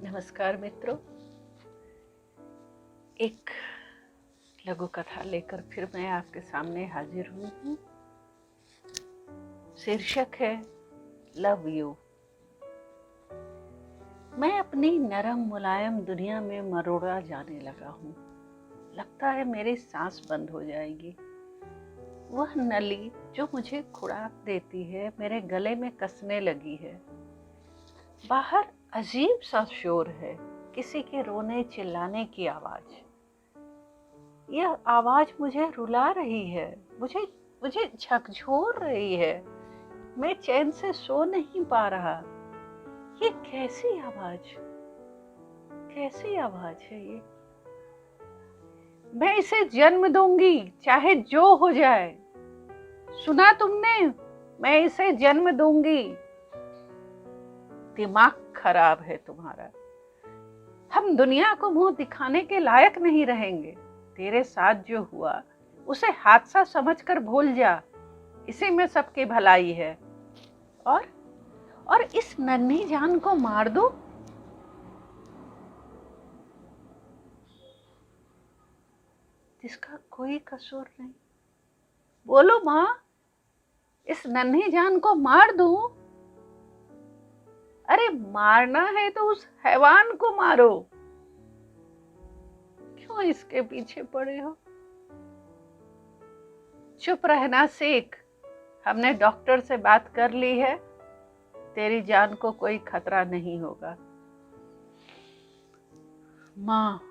नमस्कार मित्रों, एक लघु कथा लेकर फिर मैं आपके सामने हाजिर हुई हूँ। शीर्षक है लव यू। मैं अपनी नरम मुलायम दुनिया में मरोड़ा जाने लगा हूँ। लगता है मेरी सांस बंद हो जाएगी। वह नली जो मुझे खुराक देती है मेरे गले में कसने लगी है। बाहर अजीब सा शोर है, किसी के रोने चिल्लाने की आवाज। यह आवाज मुझे रुला रही है, मुझे झकझोर रही है। मैं चैन से सो नहीं पा रहा। ये कैसी आवाज है ये? मैं इसे जन्म दूंगी, चाहे जो हो जाए। सुना तुमने? मैं इसे जन्म दूंगी। दिमाग खराब है तुम्हारा। हम दुनिया को मुंह दिखाने के लायक नहीं रहेंगे। तेरे साथ जो हुआ उसे हादसा समझकर भूल जा। इसी में सबकी भलाई है। और इस नन्ही जान को मार दूं? जिसका कोई कसूर नहीं। बोलो माँ, इस नन्ही जान को मार दूं? अरे मारना है तो उस हैवान को मारो। क्यों इसके पीछे पड़े हो? चुप रहना सीख। हमने डॉक्टर से बात कर ली है। तेरी जान को कोई खतरा नहीं होगा। माँ,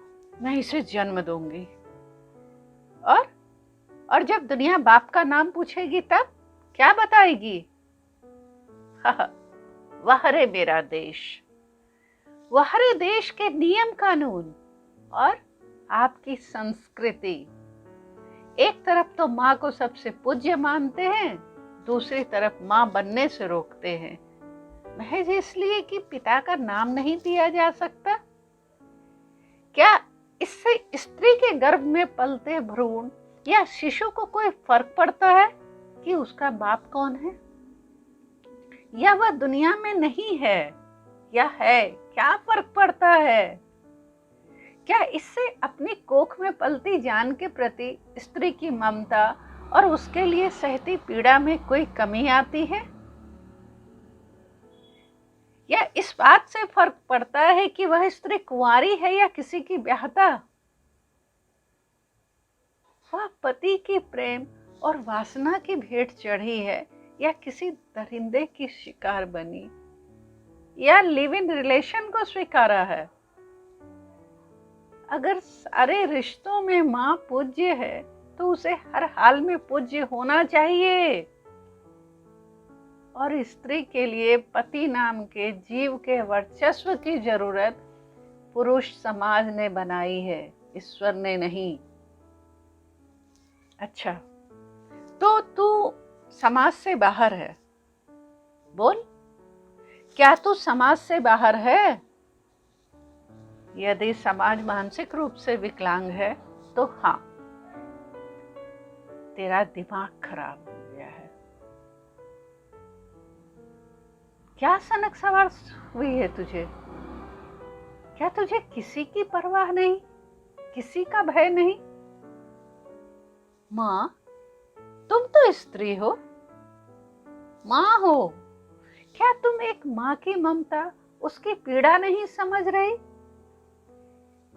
मैं इसे जन्म दूंगी। और जब दुनिया बाप का नाम पूछेगी तब क्या बताएगी? वह रे मेरा देश, वह रे देश के नियम कानून और आपकी संस्कृति। एक तरफ तो माँ को सबसे पूज्य मानते हैं, दूसरी तरफ माँ बनने से रोकते हैं, महज इसलिए कि पिता का नाम नहीं दिया जा सकता। क्या इससे स्त्री के गर्भ में पलते भ्रूण या शिशु को कोई फर्क पड़ता है कि उसका बाप कौन है या वह दुनिया में नहीं है या है? क्या फर्क पड़ता है? क्या इससे अपनी कोख में पलती जान के प्रति स्त्री की ममता और उसके लिए सहती पीड़ा में कोई कमी आती है? या इस बात से फर्क पड़ता है कि वह स्त्री कुंवारी है या किसी की ब्याहता? वह पति की प्रेम और वासना की भेंट चढ़ी है या किसी दरिंदे की शिकार बनी या लिव इन रिलेशन को स्वीकारा है? अगर सारे रिश्तों में माँ पूज्य है तो उसे हर हाल में पूज्य होना चाहिए। और स्त्री के लिए पति नाम के जीव के वर्चस्व की जरूरत पुरुष समाज ने बनाई है, ईश्वर ने नहीं। अच्छा, तो तू समाज से बाहर है। बोल, क्या तू समाज से बाहर है? यदि समाज मानसिक रूप से विकलांग है तो हाँ, तेरा दिमाग खराब हो गया है। क्या सनक सवार हुई है तुझे? क्या तुझे किसी की परवाह नहीं, किसी का भय नहीं? माँ, तुम तो स्त्री हो, माँ हो। क्या तुम एक माँ की ममता, उसकी पीड़ा नहीं समझ रही?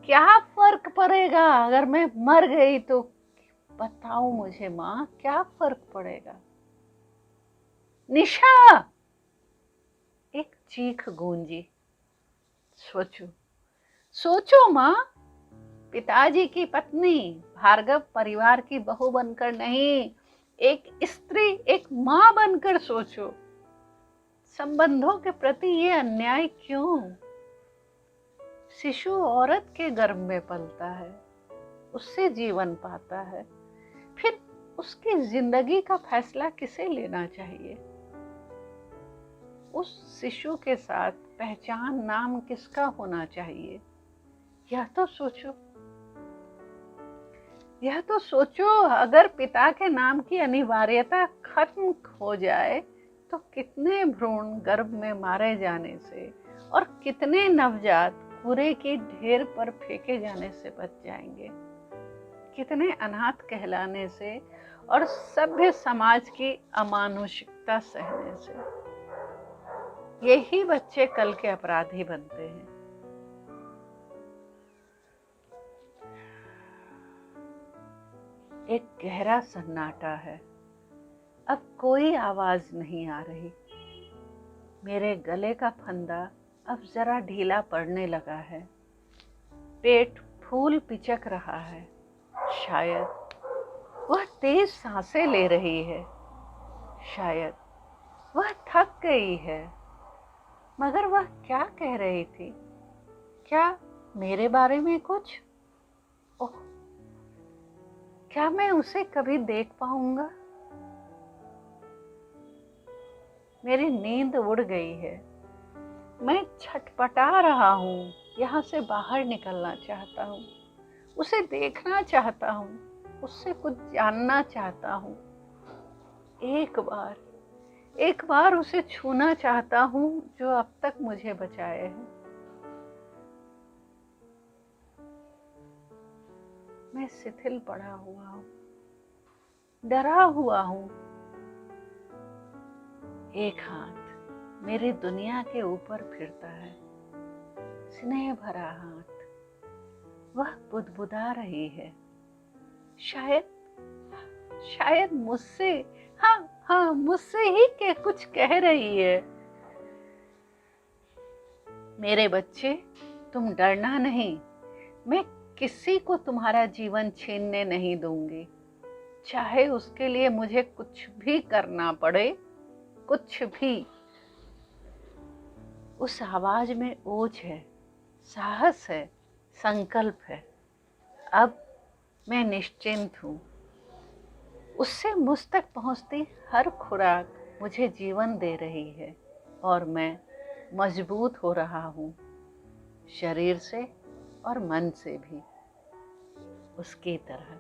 क्या फर्क पड़ेगा अगर मैं मर गई तो? बताओ मुझे माँ, क्या फर्क पड़ेगा? निशा! एक चीख गूंजी। सोचो माँ, पिताजी की पत्नी, भार्गव परिवार की बहू बनकर नहीं, एक स्त्री, एक माँ बनकर सोचो। संबंधों के प्रति ये अन्याय क्यों? शिशु औरत के गर्भ में पलता है, उससे जीवन पाता है, फिर उसकी जिंदगी का फैसला किसे लेना चाहिए? उस शिशु के साथ पहचान नाम किसका होना चाहिए? यह तो सोचो। अगर पिता के नाम की अनिवार्यता खत्म हो जाए तो कितने भ्रूण गर्भ में मारे जाने से और कितने नवजात कूड़े की ढेर पर फेंके जाने से बच जाएंगे, कितने अनाथ कहलाने से और सभ्य समाज की अमानुषिकता सहने से। यही बच्चे कल के अपराधी बनते हैं। एक गहरा सन्नाटा है, अब कोई आवाज नहीं आ रही। मेरे गले का फंदा अब जरा ढीला पड़ने लगा है। पेट फूल पिचक रहा है। शायद वह तेज सांसें ले रही है, शायद वह थक गई है। मगर वह क्या कह रही थी? क्या मेरे बारे में कुछ? ओह, क्या मैं उसे कभी देख पाऊंगा? मेरी नींद उड़ गई है। मैं छटपटा रहा हूँ, यहाँ से बाहर निकलना चाहता हूँ, उसे देखना चाहता हूँ, उससे कुछ जानना चाहता हूँ। एक बार उसे छूना चाहता हूँ जो अब तक मुझे बचाए है। मैं शिथिल पड़ा हुआ हूँ, डरा हुआ हूँ। एक हाथ मेरी दुनिया के ऊपर फिरता है, स्नेह भरा हाथ। वह बुदबुदा रही है, शायद मुझसे, हाँ मुझसे ही के कुछ कह रही है। मेरे बच्चे, तुम डरना नहीं। मैं किसी को तुम्हारा जीवन छीनने नहीं दूंगी, चाहे उसके लिए मुझे कुछ भी करना पड़े, कुछ भी। उस आवाज में ओज है, साहस है, संकल्प है। अब मैं निश्चिंत हूँ। उससे मुझ तक पहुँचती हर खुराक मुझे जीवन दे रही है और मैं मजबूत हो रहा हूँ, शरीर से और मन से भी, उसकी तरह।